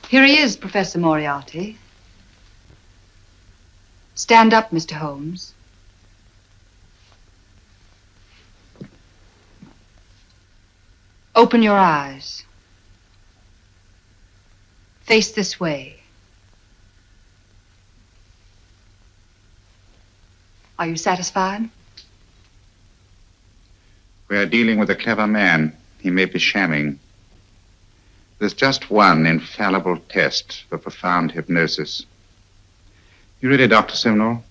Here he is, Professor Moriarty. Stand up, Mr. Holmes. Open your eyes. Face this way. Are you satisfied? We are dealing with a clever man. He may be shamming. There's just one infallible test for profound hypnosis. You ready, Dr. Simnel?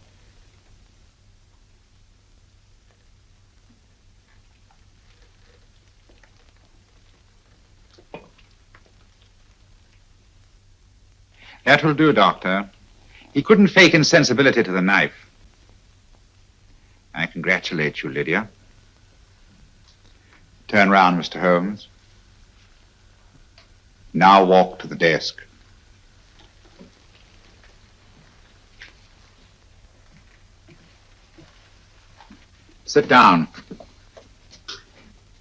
That will do, Doctor. He couldn't fake insensibility to the knife. I congratulate you, Lydia. Turn round, Mr. Holmes. Now walk to the desk. Sit down.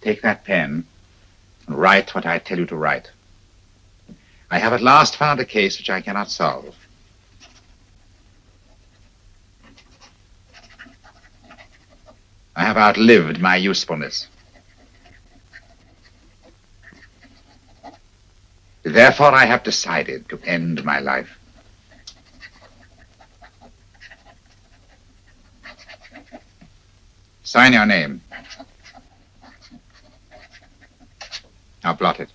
Take that pen and write what I tell you to write. I have at last found a case which I cannot solve. I have outlived my usefulness. Therefore, I have decided to end my life. Sign your name. Now blot it.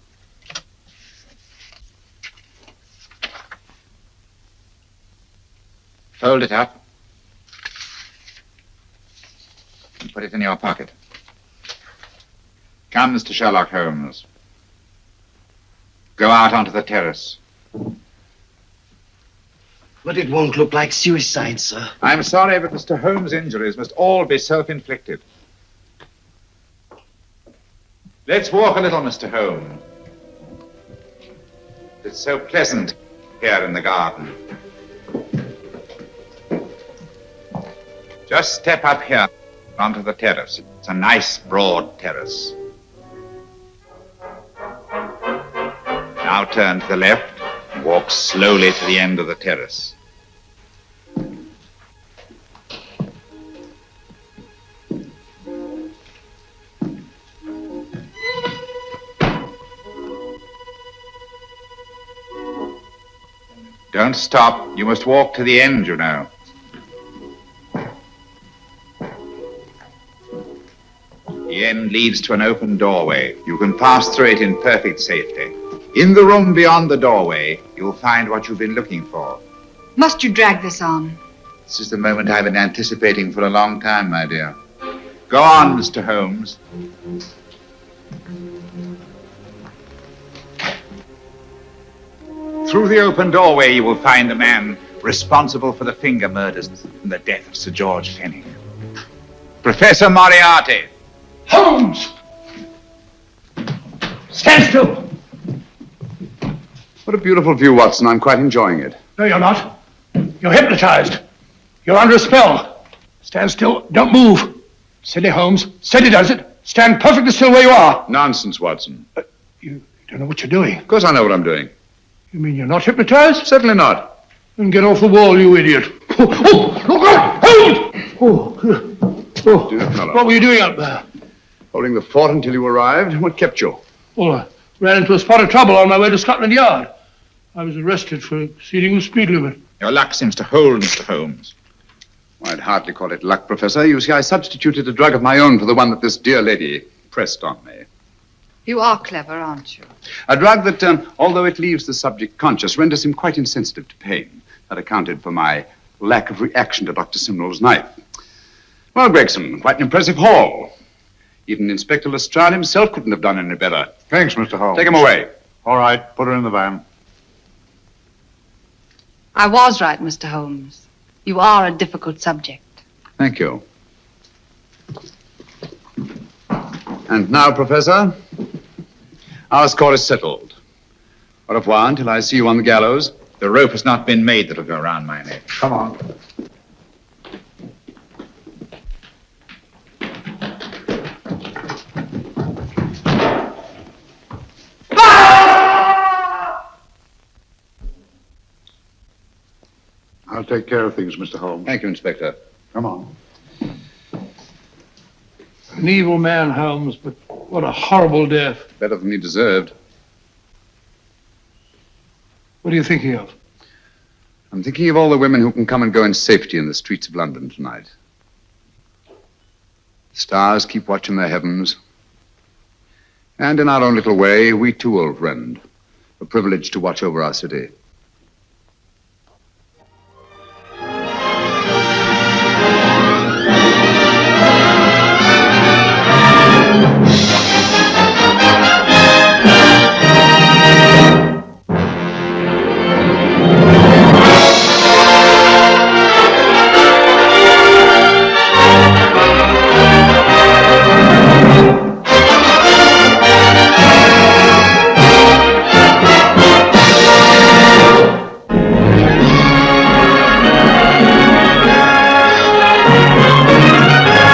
Fold it up and put it in your pocket. Come, Mr. Sherlock Holmes. Go out onto the terrace. But it won't look like suicide, sir. I'm sorry, but Mr. Holmes' injuries must all be self-inflicted. Let's walk a little, Mr. Holmes. It's so pleasant here in the garden. Just step up here onto the terrace. It's a nice, broad terrace. Now turn to the left and walk slowly to the end of the terrace. Don't stop. You must walk to the end, you know. The end leads to an open doorway. You can pass through it in perfect safety. In the room beyond the doorway, you'll find what you've been looking for. Must you drag this on? This is the moment I've been anticipating for a long time, my dear. Go on, Mr. Holmes. Through the open doorway, you will find the man responsible for the finger murders and the death of Sir George Fenning. Professor Moriarty. Holmes! Stand still! What a beautiful view, Watson. I'm quite enjoying it. No, you're not. You're hypnotized. You're under a spell. Stand still. Don't move. Steady, Holmes. Steady does it. Stand perfectly still where you are. Nonsense, Watson. You don't know what you're doing. Of course I know what I'm doing. You mean you're not hypnotized? Certainly not. Then get off the wall, you idiot. Oh, look out! Oh, Dear fellow. what were you doing up there? Holding the fort until you arrived. What kept you? Well, I ran into a spot of trouble on my way to Scotland Yard. I was arrested for exceeding the speed limit. Your luck seems to hold, Mr. Holmes. I'd hardly call it luck, Professor. You see, I substituted a drug of my own for the one that this dear lady pressed on me. You are clever, aren't you? A drug that, although it leaves the subject conscious, renders him quite insensitive to pain. That accounted for my lack of reaction to Dr. Simnel's knife. Well, Gregson, quite an impressive haul. Even Inspector Lestrade himself couldn't have done any better. Thanks, Mr. Holmes. Take him away. All right, put her in the van. I was right, Mr. Holmes. You are a difficult subject. Thank you. And now, Professor, our score is settled. Au revoir until I see you on the gallows. The rope has not been made that'll go around my neck. Come on. take care of things, Mr. Holmes. Thank you, Inspector. Come on. An evil man, Holmes, but what a horrible death. Better than he deserved. What are you thinking of? I'm thinking of all the women who can come and go in safety in the streets of London tonight. Stars keep watching their heavens. And in our own little way, we too, old friend, are privileged to watch over our city.